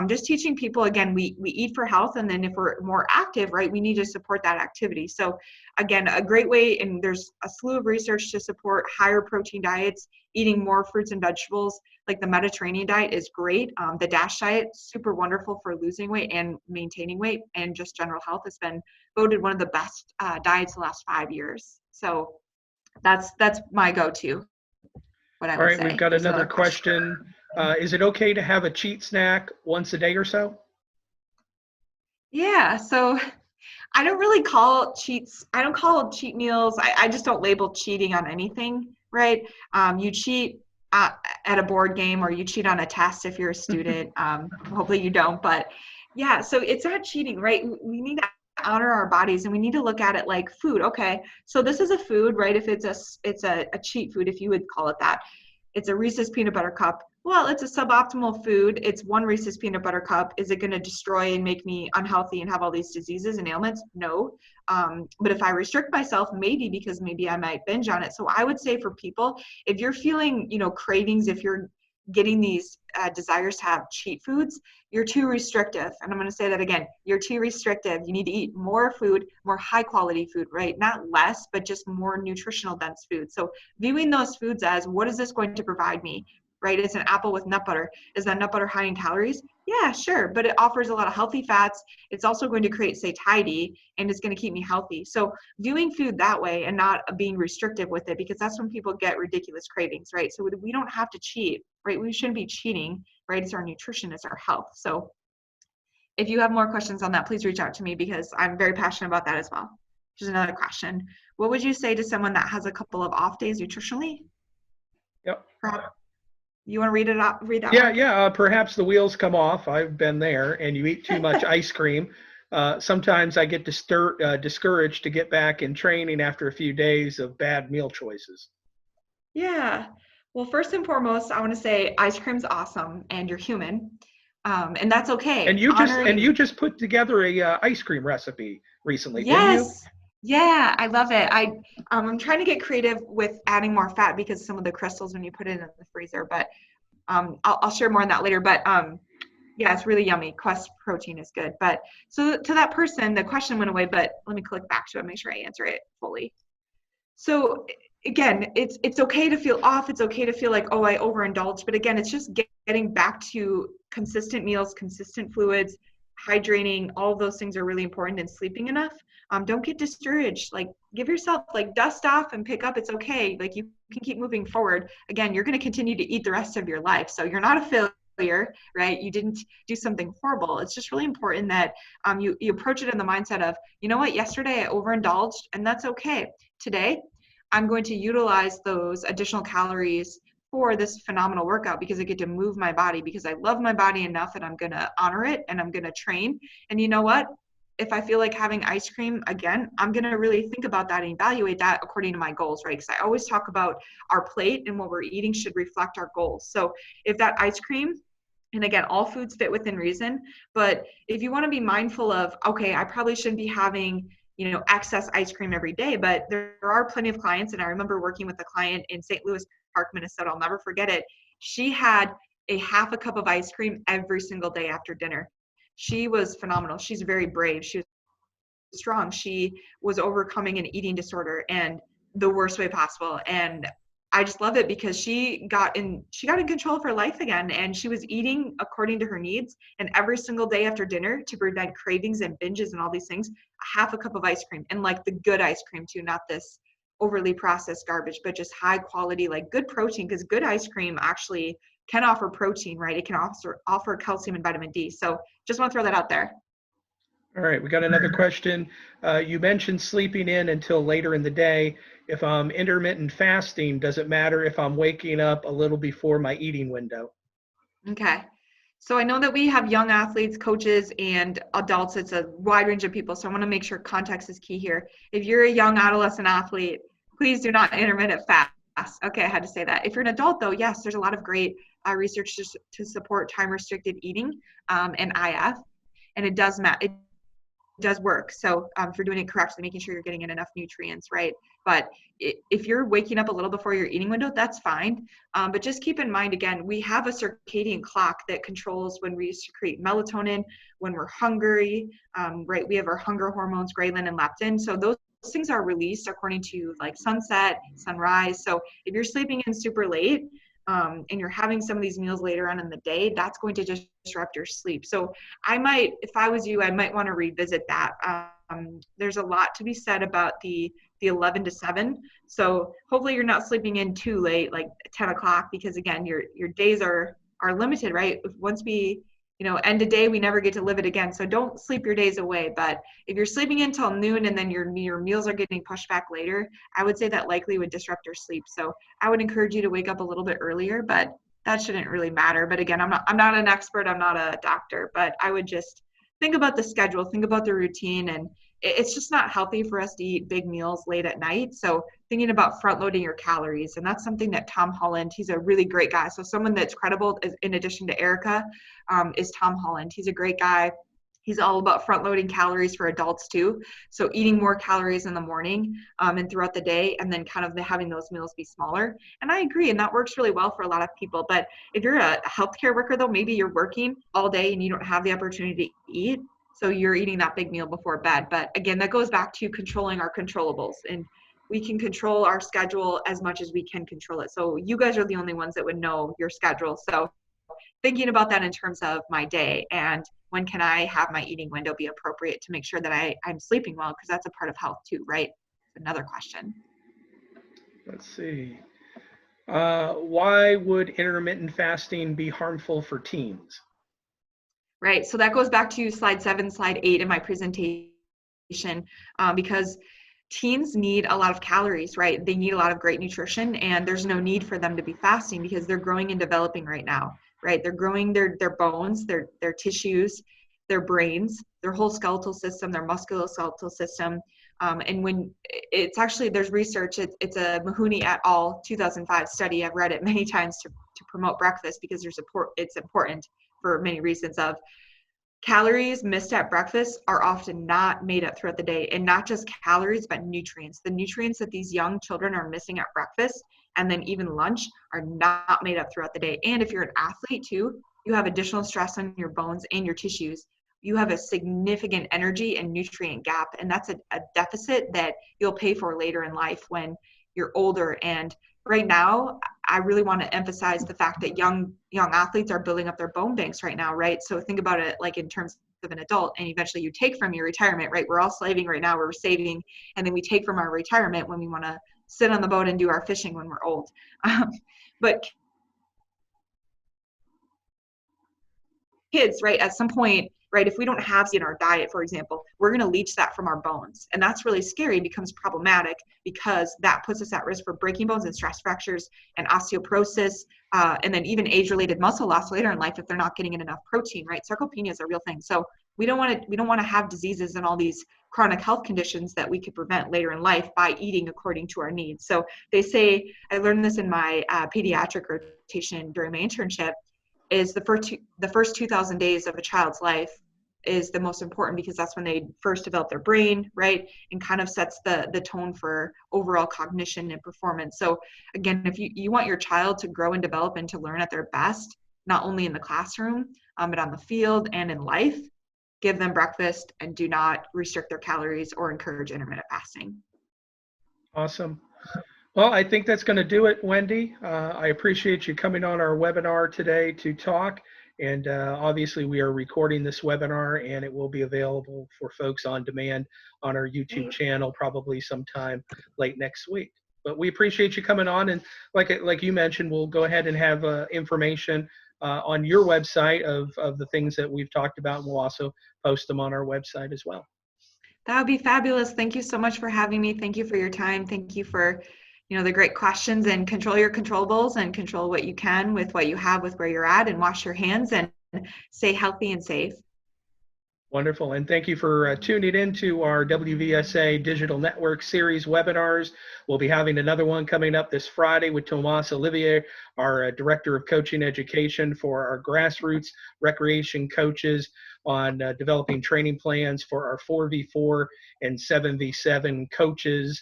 B: just teaching people, again, we eat for health. And then if we're more active, right, we need to support that activity. So again, a great way, and there's a slew of research to support higher protein diets, eating more fruits and vegetables. Like the Mediterranean diet is great. The DASH diet, super wonderful for losing weight and maintaining weight, and just general health has been voted one of the best diets the last 5 years. So that's my go-to. What I would say.
A: All right, we've got another question. Is it okay to have a cheat snack once a day or so?
B: Yeah, so I don't really call cheats. I don't call cheat meals. I just don't label cheating on anything, right? You cheat at a board game, or you cheat on a test if you're a student. Hopefully you don't, but yeah, so it's not cheating, right? We need to honor our bodies, and we need to look at it like food. Okay, so this is a food, right? If it's a cheat food, if you would call it that. It's a Reese's peanut butter cup. Well, it's a suboptimal food. It's one Reese's peanut butter cup. Is it going to destroy and make me unhealthy and have all these diseases and ailments? No. But if I restrict myself, maybe, because maybe I might binge on it. So I would say for people, if you're feeling, you know, cravings, if you're getting these desires to have cheat foods, you're too restrictive. And I'm going to say that again, you're too restrictive. You need to eat more food, more high quality food, right? Not less, but just more nutritional dense food. So viewing those foods as, what is this going to provide me? right? It's an apple with nut butter. Is that nut butter high in calories? Yeah, sure, but it offers a lot of healthy fats. It's also going to create satiety, and it's going to keep me healthy. So viewing food that way and not being restrictive with it, because that's when people get ridiculous cravings, right? So we don't have to cheat, right? We shouldn't be cheating, right? It's our nutrition, it's our health. So if you have more questions on that, please reach out to me because I'm very passionate about that as well. Here's another question. What would you say to someone that has a couple of off days nutritionally?
A: Yep.
B: You want to read it out? Read that?
A: Yeah,
B: Mark?
A: yeah. Perhaps the wheels come off. I've been there, and you eat too much ice cream. Sometimes I get discouraged to get back in training after a few days of bad meal choices.
B: Yeah. Well, first and foremost, I want to say ice cream's awesome, and you're human, and that's okay.
A: And
B: Honoring.
A: you just put together a ice cream recipe recently, didn't you?
B: Yes. Yeah, I love it. I'm trying to get creative with adding more fat because some of the crystals when you put it in the freezer, but I'll share more on that later. But yeah, it's really yummy. Quest protein is good. But so to that person, the question went away, but let me click back to it, make sure I answer it fully. So again, it's okay to feel off. It's okay to feel like, oh, I overindulged. But again, it's just getting back to consistent meals, consistent fluids, hydrating. All of those things are really important, and sleeping enough. Don't get discouraged. Like, give yourself, like, dust off and pick up. It's okay. Like, you can keep moving forward. Again, you're going to continue to eat the rest of your life. So you're not a failure, right? You didn't do something horrible. It's just really important that you approach it in the mindset of, you know what, yesterday I overindulged, and that's okay. Today, I'm going to utilize those additional calories for this phenomenal workout because I get to move my body, because I love my body enough that I'm going to honor it and I'm going to train. And you know what? If I feel like having ice cream again, I'm going to really think about that and evaluate that according to my goals, right? Because I always talk about our plate and what we're eating should reflect our goals. So if that ice cream, and again, all foods fit within reason, but if you want to be mindful of, okay, I probably shouldn't be having, excess ice cream every day, but there are plenty of clients. And I remember working with a client in St. Louis Park, Minnesota. I'll never forget it. She had a half a cup of ice cream every single day after dinner. She was phenomenal. She's very brave. She was strong. She was overcoming an eating disorder and the worst way possible. And I just love it because she got in control of her life again, and she was eating according to her needs. And every single day after dinner, to prevent cravings and binges and all these things, a half a cup of ice cream, and like the good ice cream too, not this overly processed garbage, but just high quality, like good protein, because good ice cream actually can offer protein, right? It can offer calcium and vitamin D. So just want to throw that out there.
A: All right, we got another question. You mentioned sleeping in until later in the day. If I'm intermittent fasting, does it matter if I'm waking up a little before my eating window?
B: Okay. So I know that we have young athletes, coaches, and adults. It's a wide range of people. So I want to make sure context is key here. If you're a young adolescent athlete, please do not intermittent fast. Okay, I had to say that. If you're an adult, though, yes, there's a lot of great research to support time-restricted eating and IF, and it does matter. It does work. So if you're doing it correctly, making sure you're getting in enough nutrients, right? But if you're waking up a little before your eating window, that's fine. But just keep in mind, again, we have a circadian clock that controls when we secrete melatonin, when we're hungry, right? We have our hunger hormones, ghrelin and leptin. So those things are released according to like sunset, sunrise. So if you're sleeping in super late, and you're having some of these meals later on in the day, that's going to just disrupt your sleep. So if I was you, I might want to revisit that. There's a lot to be said about the 11 to 7. So hopefully you're not sleeping in too late, like 10 o'clock, because again, your days are limited, right? Once we, end a day, we never get to live it again. So don't sleep your days away. But if you're sleeping until noon and then your meals are getting pushed back later, I would say that likely would disrupt your sleep. So I would encourage you to wake up a little bit earlier, but that shouldn't really matter. But again, I'm not an expert. I'm not a doctor, but I would just think about the schedule, think about the routine, and it's just not healthy for us to eat big meals late at night. So thinking about front loading your calories, and that's something that Tom Holland, he's a really great guy. So someone that's credible in addition to Erica is Tom Holland. He's a great guy. He's all about front loading calories for adults too. So eating more calories in the morning and throughout the day, and then kind of having those meals be smaller. And I agree, and that works really well for a lot of people. But if you're a healthcare worker though, maybe you're working all day and you don't have the opportunity to eat, so you're eating that big meal before bed. But again, that goes back to controlling our controllables. And we can control our schedule as much as we can control it. So you guys are the only ones that would know your schedule. So thinking about that in terms of my day and when can I have my eating window be appropriate to make sure that I'm sleeping well, because that's a part of health too, right? Another question.
A: Let's see. Why would intermittent fasting be harmful for teens?
B: Right, so that goes back to slide 7, slide 8 in my presentation, because teens need a lot of calories, right? They need a lot of great nutrition, and there's no need for them to be fasting because they're growing and developing right now, right? They're growing their bones, their tissues, their brains, their whole skeletal system, their musculoskeletal system. And when it's actually, there's research, it's a Mahoney et al. 2005 study. I've read it many times to promote breakfast because it's important for many reasons of calories missed at breakfast are often not made up throughout the day, and not just calories, but nutrients. The nutrients that these young children are missing at breakfast and then even lunch are not made up throughout the day. And if you're an athlete too, you have additional stress on your bones and your tissues. You have a significant energy and nutrient gap, and that's a deficit that you'll pay for later in life when you're older. And right now, I really want to emphasize the fact that young athletes are building up their bone banks right now, right? So think about it like in terms of an adult, and eventually you take from your retirement, right? We're all slaving right now, we're saving, and then we take from our retirement when we want to sit on the boat and do our fishing when we're old. But kids, right, at some point, right, if we don't have in our diet, for example, we're going to leach that from our bones. And that's really scary, becomes problematic because that puts us at risk for breaking bones and stress fractures and osteoporosis, and then even age-related muscle loss later in life if they're not getting in enough protein, right? Sarcopenia is a real thing. So we don't want to have diseases and all these chronic health conditions that we could prevent later in life by eating according to our needs. So they say, I learned this in my pediatric rotation during my internship, is the first 2,000 days of a child's life is the most important because that's when they first develop their brain, right? And kind of sets the tone for overall cognition and performance. So again, if you want your child to grow and develop and to learn at their best, not only in the classroom, but on the field and in life, give them breakfast and do not restrict their calories or encourage intermittent fasting.
A: Awesome. Well, I think that's going to do it, Wendi. I appreciate you coming on our webinar today to talk. And obviously, we are recording this webinar, and it will be available for folks on demand on our YouTube channel probably sometime late next week. But we appreciate you coming on. And like you mentioned, we'll go ahead and have information on your website of the things that we've talked about. And we'll also post them on our website as well.
B: That would be fabulous. Thank you so much for having me. Thank you for your time. Thank you for the great questions, and control your controllables and control what you can with what you have with where you're at, and wash your hands and stay healthy and safe.
A: Wonderful. And thank you for tuning in to our WVSA Digital Network Series webinars. We'll be having another one coming up this Friday with Tomas Olivier, our Director of Coaching Education for our grassroots recreation coaches, on developing training plans for our 4v4 and 7v7 coaches.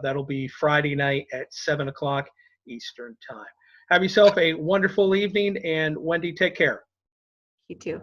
A: That'll be Friday night at 7 o'clock Eastern Time. Have yourself a wonderful evening, and Wendi, take care.
B: You too.